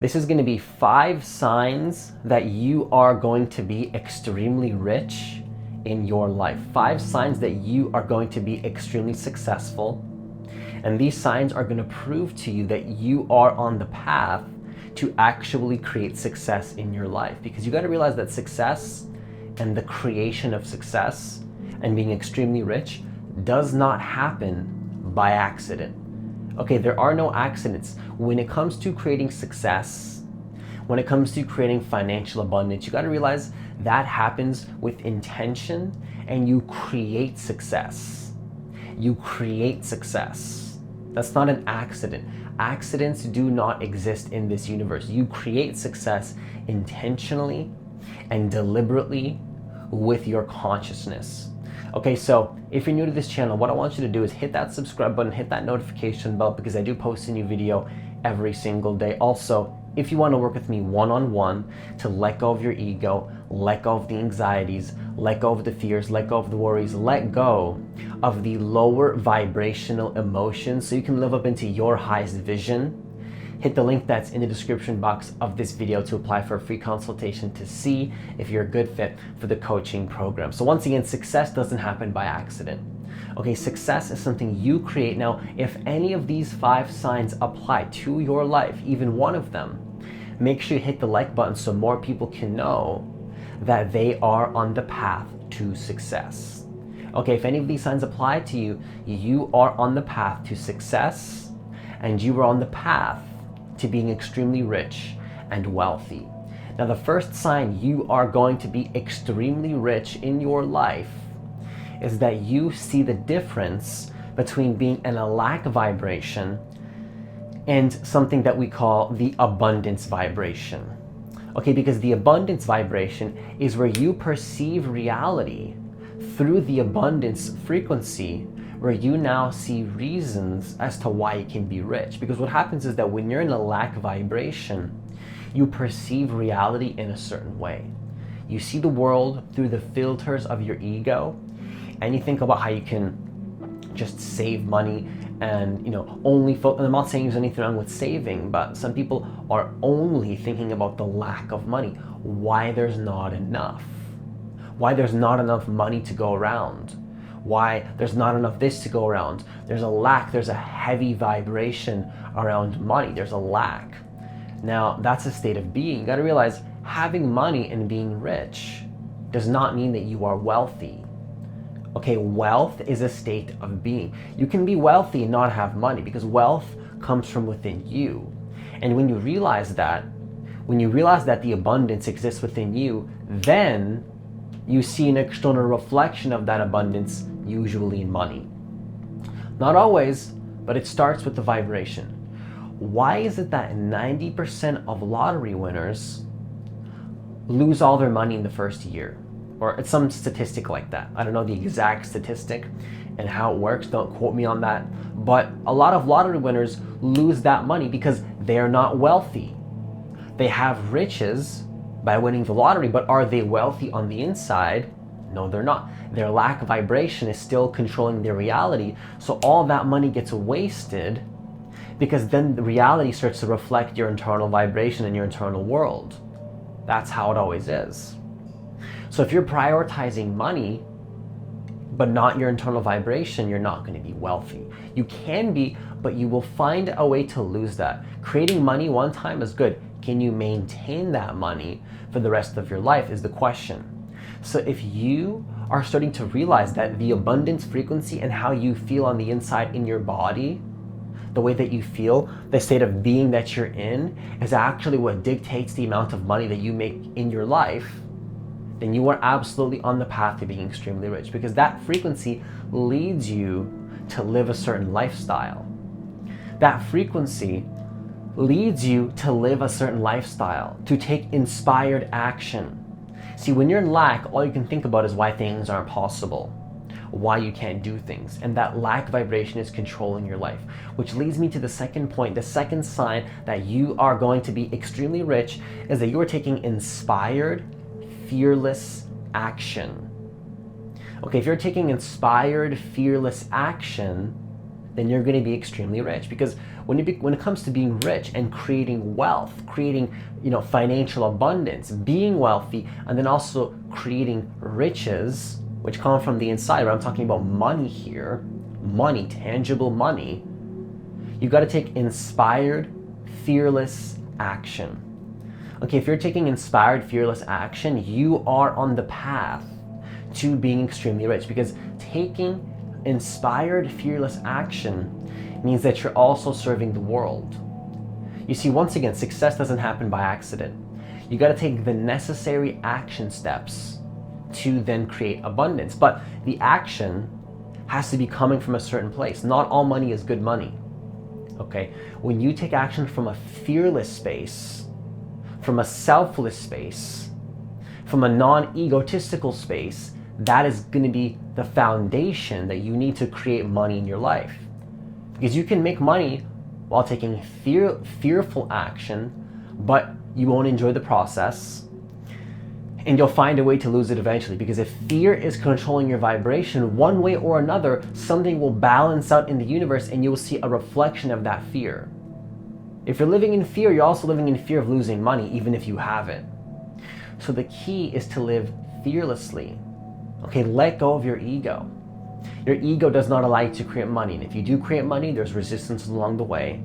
This is going to be 5 signs that you are going to be extremely rich in your life. 5 signs that you are going to be extremely successful. And these signs are going to prove to you that you are on the path to actually create success in your life. Because you got to realize that success and the creation of success and being extremely rich does not happen by accident. Okay, there are no accidents. When it comes to creating success, when it comes to creating financial abundance, you got to realize that happens with intention, and you create success. You create success. That's not an accident. Accidents do not exist in this universe. You create success intentionally and deliberately with your consciousness. Okay, so if you're new to this channel, what I want you to do is hit that subscribe button, hit that notification bell, because I do post a new video every single day. Also, if you want to work with me one-on-one to let go of your ego, let go of the anxieties, let go of the fears, let go of the worries, let go of the lower vibrational emotions so you can live up into your highest vision, hit the link that's in the description box of this video to apply for a free consultation to see if you're a good fit for the coaching program. So once again, success doesn't happen by accident. Okay, success is something you create. Now, if any of these 5 signs apply to your life, even one of them, make sure you hit the like button so more people can know that they are on the path to success. Okay, if any of these signs apply to you, you are on the path to success, and you are on the path to being extremely rich and wealthy. Now, the first sign you are going to be extremely rich in your life is that you see the difference between being in a lack vibration and something that we call the abundance vibration. Okay, because the abundance vibration is where you perceive reality through the abundance frequency, where you now see reasons as to why you can be rich. Because what happens is that when you're in a lack vibration, you perceive reality in a certain way. You see the world through the filters of your ego, and you think about how you can just save money and, only and I'm not saying there's anything wrong with saving, but some people are only thinking about the lack of money, why there's not enough, why there's not enough money to go around, why there's not enough this to go around. There's a lack, there's a heavy vibration around money, there's a lack. Now, that's a state of being. You gotta realize having money and being rich does not mean that you are wealthy. Okay, wealth is a state of being. You can be wealthy and not have money, because wealth comes from within you. And when you realize that the abundance exists within you, then you see an external reflection of that abundance, usually in money. Not always, but it starts with the vibration. Why is it that 90% of lottery winners lose all their money in the first year? Or it's some statistic like that. I don't know the exact statistic and how it works. Don't quote me on that. But a lot of lottery winners lose that money because they're not wealthy. They have riches by winning the lottery, but are they wealthy on the inside? No, they're not. Their lack of vibration is still controlling their reality. So all that money gets wasted, because then the reality starts to reflect your internal vibration and your internal world. That's how it always is. So if you're prioritizing money, but not your internal vibration, you're not going to be wealthy. You can be, but you will find a way to lose that. Creating money one time is good. Can you maintain that money for the rest of your life is the question. So if you are starting to realize that the abundance frequency and how you feel on the inside in your body, the way that you feel, the state of being that you're in, is actually what dictates the amount of money that you make in your life, then you are absolutely on the path to being extremely rich, because that frequency leads you to live a certain lifestyle. That frequency leads you to live a certain lifestyle, to take inspired action. See, when you're in lack, all you can think about is why things aren't possible, why you can't do things, and that lack vibration is controlling your life. Which leads me to the second point. The second sign that you are going to be extremely rich is that you are taking inspired, fearless action. Okay, if you're taking inspired, fearless action, then you're going to be extremely rich. Because when it comes to being rich and creating wealth, creating, financial abundance, being wealthy, and then also creating riches, which come from the inside, but I'm talking about money here, money, tangible money, you got to take inspired, fearless action. Okay, if you're taking inspired, fearless action, you are on the path to being extremely rich, because taking inspired, fearless action means that you're also serving the world. You see, once again, success doesn't happen by accident. You got to take the necessary action steps to then create abundance. But the action has to be coming from a certain place. Not all money is good money. Okay? When you take action from a fearless space, from a selfless space, from a non-egotistical space, that is going to be the foundation that you need to create money in your life. Because you can make money while taking fearful action, but you won't enjoy the process, and you'll find a way to lose it eventually. Because if fear is controlling your vibration, one way or another, something will balance out in the universe and you will see a reflection of that fear. If you're living in fear, you're also living in fear of losing money, even if you have it. So the key is to live fearlessly. Okay, let go of your ego. Your ego does not allow you to create money. And if you do create money, there's resistance along the way.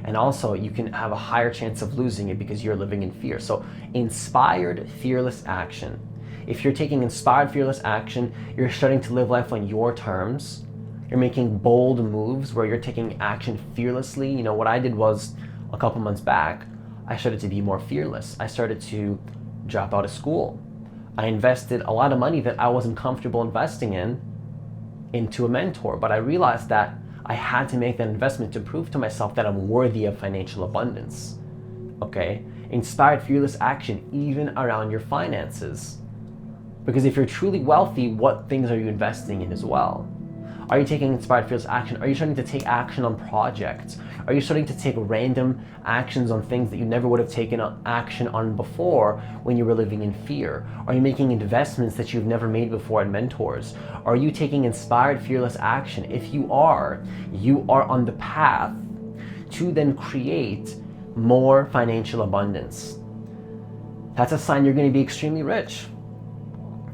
And also, you can have a higher chance of losing it because you're living in fear. So, inspired, fearless action. If you're taking inspired, fearless action, you're starting to live life on your terms. You're making bold moves where you're taking action fearlessly. What I did was, a couple months back, I started to be more fearless. I started to drop out of school. I invested a lot of money that I wasn't comfortable investing into a mentor, but I realized that I had to make that investment to prove to myself that I'm worthy of financial abundance. Okay? Inspired, fearless action, even around your finances. Because if you're truly wealthy, what things are you investing in as well? Are you taking inspired, fearless action? Are you starting to take action on projects? Are you starting to take random actions on things that you never would have taken action on before when you were living in fear? Are you making investments that you've never made before in mentors? Are you taking inspired, fearless action? If you are on the path to then create more financial abundance. That's a sign you're going to be extremely rich.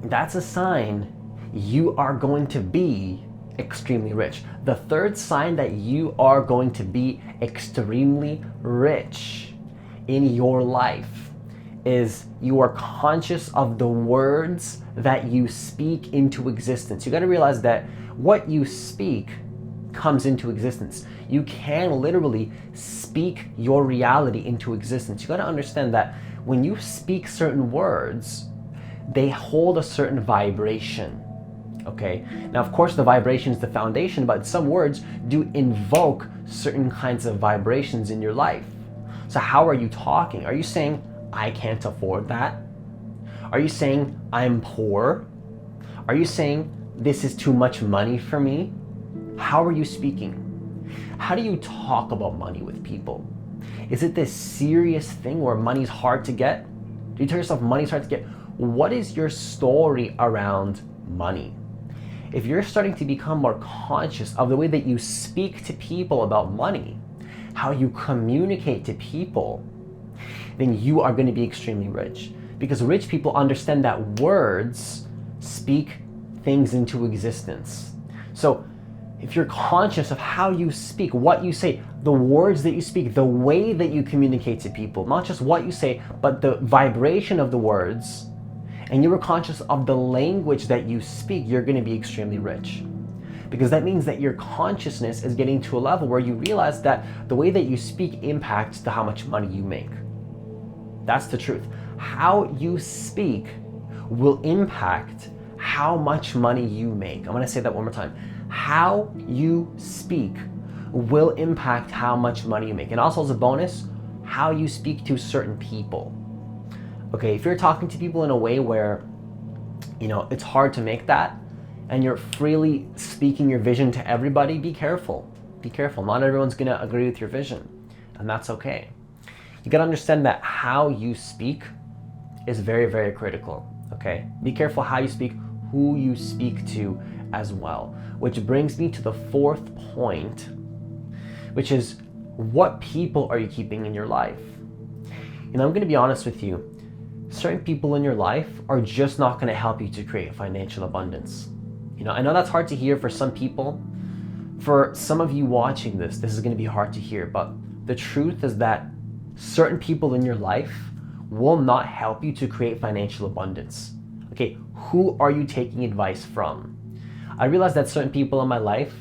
That's a sign you are going to be extremely rich. The third sign that you are going to be extremely rich in your life is you are conscious of the words that you speak into existence. You got to realize that what you speak comes into existence. You can literally speak your reality into existence. You got to understand that when you speak certain words, they hold a certain vibration. Okay, now of course the vibration is the foundation, but some words do invoke certain kinds of vibrations in your life. So how are you talking? Are you saying, I can't afford that? Are you saying, I'm poor? Are you saying, this is too much money for me? How are you speaking? How do you talk about money with people? Is it this serious thing where money's hard to get? Do you tell yourself money's hard to get? What is your story around money? If you're starting to become more conscious of the way that you speak to people about money, how you communicate to people, then you are going to be extremely rich. Because rich people understand that words speak things into existence. So if you're conscious of how you speak, what you say, the words that you speak, the way that you communicate to people, not just what you say, but the vibration of the words, and you were conscious of the language that you speak, you're going to be extremely rich. Because that means that your consciousness is getting to a level where you realize that the way that you speak impacts to how much money you make. That's the truth. How you speak will impact how much money you make. I'm going to say that one more time. How you speak will impact how much money you make. And also as a bonus, how you speak to certain people. Okay, if you're talking to people in a way where, it's hard to make that, and you're freely speaking your vision to everybody, be careful. Be careful. Not everyone's going to agree with your vision, and that's okay. You got to understand that how you speak is very, very critical, okay? Be careful how you speak, who you speak to as well. Which brings me to the fourth point, which is What people are you keeping in your life? I'm going to be honest with you. Certain people in your life are just not going to help you to create financial abundance. I know that's hard to hear for some people. For some of you watching this is going to be hard to hear, but the truth is that certain people in your life will not help you to create financial abundance. Okay, who are you taking advice from? I realized that certain people in my life,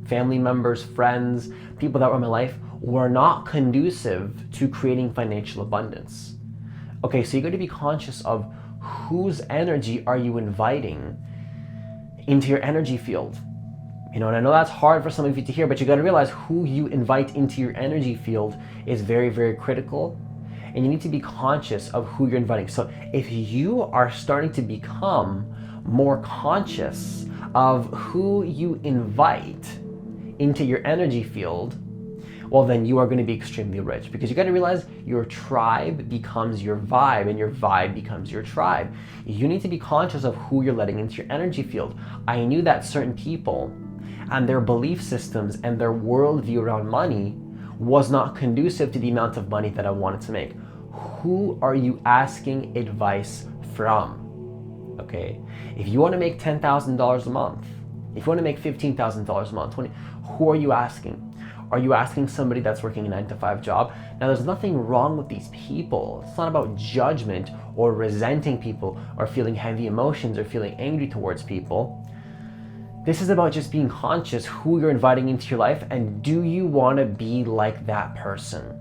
family members, friends, people that were in my life, were not conducive to creating financial abundance. Okay, so you're going to be conscious of whose energy are you inviting into your energy field. And I know that's hard for some of you to hear, but you got to realize who you invite into your energy field is very, very critical. And you need to be conscious of who you're inviting. So if you are starting to become more conscious of who you invite into your energy field, well, then you are going to be extremely rich, because you got to realize your tribe becomes your vibe and your vibe becomes your tribe. You need to be conscious of who you're letting into your energy field. I knew that certain people and their belief systems and their worldview around money was not conducive to the amount of money that I wanted to make. Who are you asking advice from? Okay, if you want to make $10,000 a month, if you want to make $15,000 a month, who are you asking? Are you asking somebody that's working a 9-to-5 job? Now, there's nothing wrong with these people. It's not about judgment or resenting people or feeling heavy emotions or feeling angry towards people. This is about just being conscious who you're inviting into your life, and do you want to be like that person?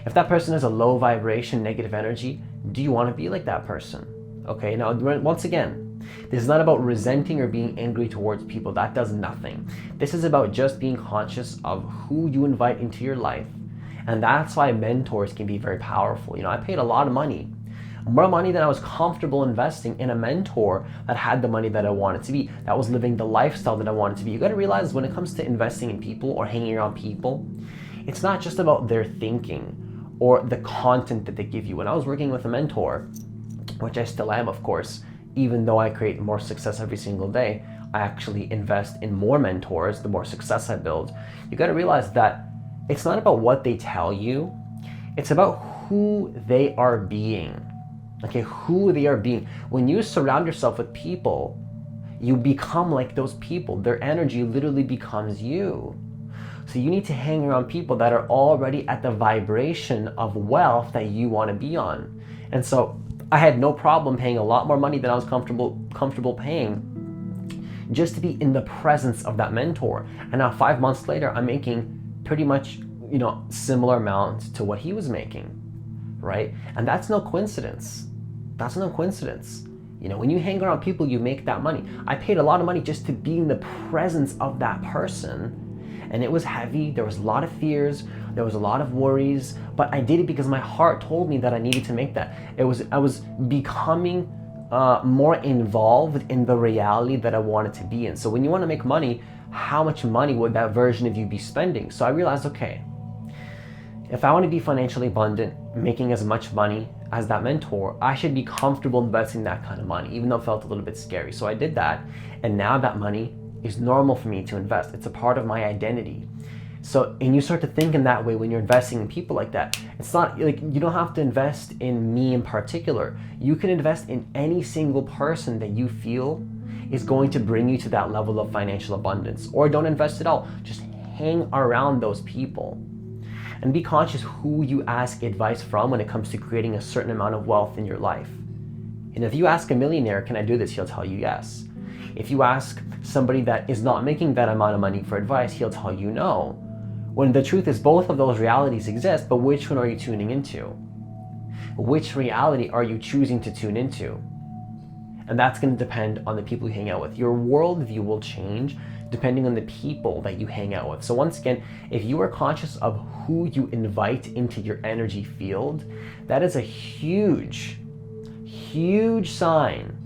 If that person has a low vibration, negative energy, do you want to be like that person? Okay, now once again, this is not about resenting or being angry towards people. That does nothing. This is about just being conscious of who you invite into your life. And that's why mentors can be very powerful. I paid a lot of money, more money than I was comfortable investing in a mentor that had the money that I wanted to be, that was living the lifestyle that I wanted to be. You got to realize when it comes to investing in people or hanging around people, it's not just about their thinking or the content that they give you. When I was working with a mentor, which I still am, of course, even though I create more success every single day, I actually invest in more mentors the more success I build. You got to realize that it's not about what they tell you, it's about who they are being. Okay, who they are being. When you surround yourself with people, you become like those people. Their energy literally becomes you. So you need to hang around people that are already at the vibration of wealth that you want to be on. And so I had no problem paying a lot more money than I was comfortable paying just to be in the presence of that mentor. And now 5 months later, I'm making pretty much, similar amount to what he was making, right? And that's no coincidence. That's no coincidence. When you hang around people, you make that money. I paid a lot of money just to be in the presence of that person. And it was heavy. There was a lot of fears. There was a lot of worries, but I did it because my heart told me that I needed to make that. I was becoming more involved in the reality that I wanted to be in. So when you want to make money, how much money would that version of you be spending? So I realized, okay, if I want to be financially abundant, making as much money as that mentor, I should be comfortable investing that kind of money, even though it felt a little bit scary. So I did that, and now that money is normal for me to invest. It's a part of my identity. So, and you start to think in that way when you're investing in people like that. It's not like you don't have to invest in me in particular. You can invest in any single person that you feel is going to bring you to that level of financial abundance. Or don't invest at all. Just hang around those people. And be conscious who you ask advice from when it comes to creating a certain amount of wealth in your life. And if you ask a millionaire, can I do this? He'll tell you yes. If you ask somebody that is not making that amount of money for advice, he'll tell you no. When the truth is both of those realities exist, but which one are you tuning into? Which reality are you choosing to tune into? And that's going to depend on the people you hang out with. Your worldview will change depending on the people that you hang out with. So once again, if you are conscious of who you invite into your energy field, that is a huge, huge sign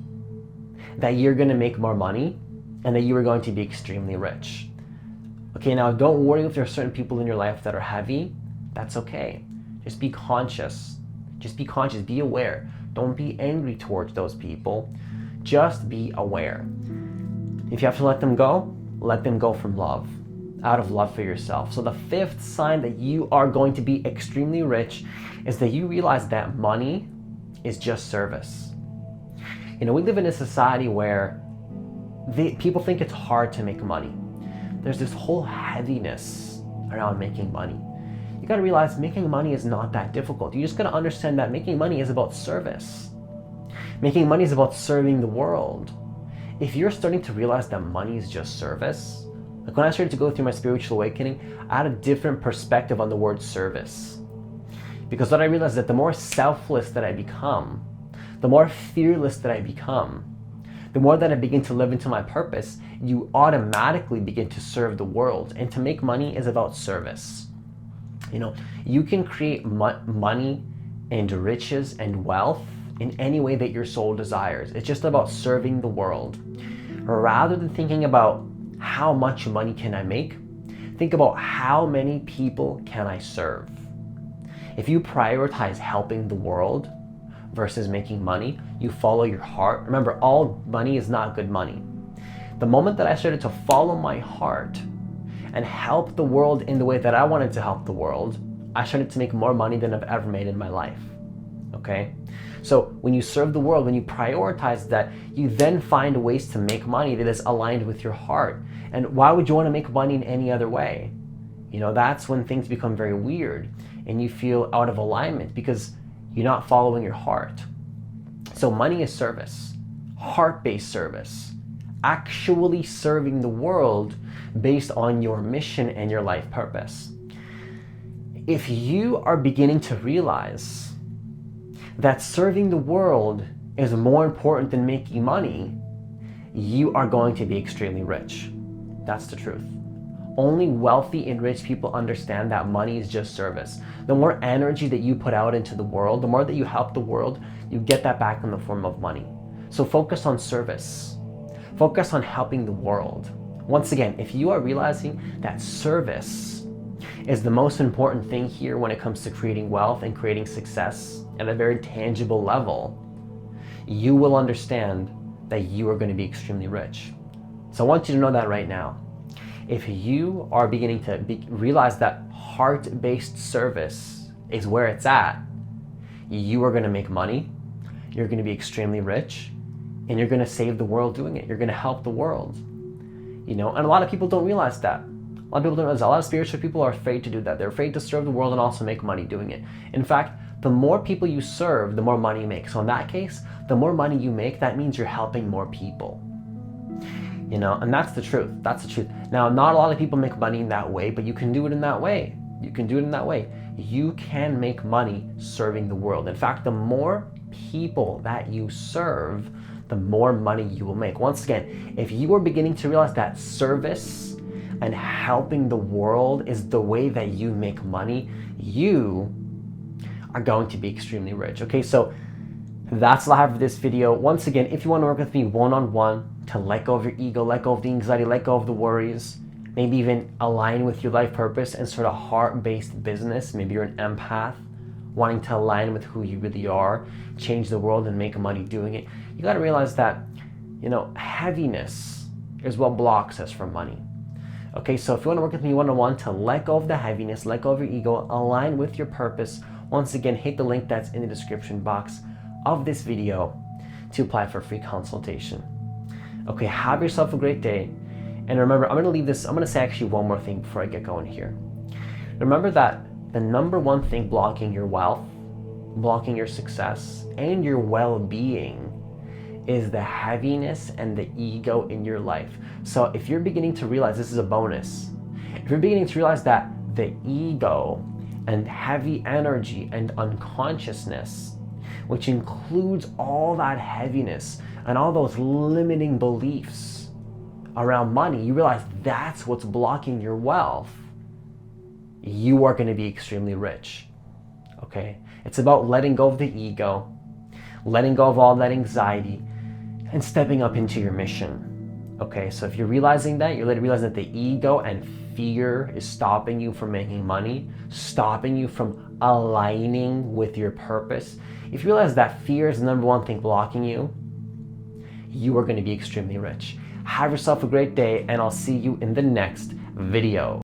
that you're going to make more money and that you are going to be extremely rich. Okay, now don't worry if there are certain people in your life that are heavy. That's okay. Just be conscious. Just be conscious, be aware. Don't be angry towards those people. Just be aware. If you have to let them go from love. out of love for yourself. So the fifth sign that you are going to be extremely rich is that you realize that money is just service. You know, we live in a society where people think it's hard to make money. There's this whole heaviness around making money. You gotta realize making money is not that difficult. You just gotta understand that making money is about service. Making money is about serving the world. If you're starting to realize that money is just service, like when I started to go through my spiritual awakening, I had a different perspective on the word service. Because what I realized is that the more selfless that I become, the more fearless that I become, the more that I begin to live into my purpose, you automatically begin to serve the world. And to make money is about service. You know, you can create money and riches and wealth in any way that your soul desires. It's just about serving the world. Rather than thinking about how much money can I make, think about how many people can I serve. If you prioritize helping the world versus making money, you follow your heart. Remember, all money is not good money. The moment that I started to follow my heart and help the world in the way that I wanted to help the world, I started to make more money than I've ever made in my life. Okay? So when you serve the world, when you prioritize that, you then find ways to make money that is aligned with your heart. And why would you want to make money in any other way? You know, that's when things become very weird and you feel out of alignment because you're not following your heart. So money is service, heart-based service, actually serving the world based on your mission and your life purpose. If you are beginning to realize that serving the world is more important than making money, you are going to be extremely rich. That's the truth. Only wealthy and rich people understand that money is just service. The more energy that you put out into the world, the more that you help the world, you get that back in the form of money. So focus on service. Focus on helping the world. Once again, if you are realizing that service is the most important thing here when it comes to creating wealth and creating success at a very tangible level, you will understand that you are going to be extremely rich. So I want you to know that right now. If you are beginning to realize that heart-based service is where it's at, you are going to make money, you're going to be extremely rich, and you're going to save the world doing it. You're going to help the world. You know, and a lot of people don't realize that. A lot of people don't realize. A lot of spiritual people are afraid to do that. They're afraid to serve the world and also make money doing it. In fact, the more people you serve, the more money you make. So in that case, the more money you make, that means you're helping more people. You know, and that's the truth. That's the truth. Now, not a lot of people make money in that way, but you can do it in that way. You can do it in that way. You can make money serving the world. In fact, the more people that you serve, the more money you will make. Once again, if you are beginning to realize that service and helping the world is the way that you make money, you are going to be extremely rich. Okay, so that's all I have for this video. Once again, if you want to work with me one-on-one to let go of your ego, let go of the anxiety, let go of the worries, maybe even align with your life purpose and start a heart-based business, maybe you're an empath, wanting to align with who you really are, change the world and make money doing it, you got to realize that, you know, heaviness is what blocks us from money. Okay, so if you want to work with me one-on-one to let go of the heaviness, let go of your ego, align with your purpose, once again, hit the link that's in the description box of this video to apply for a free consultation. Okay, have yourself a great day. And remember, I'm going to leave this, I'm going to say actually one more thing before I get going here. Remember that the number one thing blocking your wealth, blocking your success, and your well-being is the heaviness and the ego in your life. So if you're beginning to realize, this is a bonus, if you're beginning to realize that the ego and heavy energy and unconsciousness, which includes all that heaviness and all those limiting beliefs around money, you realize that's what's blocking your wealth, you are going to be extremely rich. Okay? It's about letting go of the ego, letting go of all that anxiety, and stepping up into your mission. Okay? So if you're realizing that, you're realizing that the ego and fear is stopping you from making money, stopping you from aligning with your purpose. If you realize that fear is the number one thing blocking you, you are going to be extremely rich. Have yourself a great day, and I'll see you in the next video.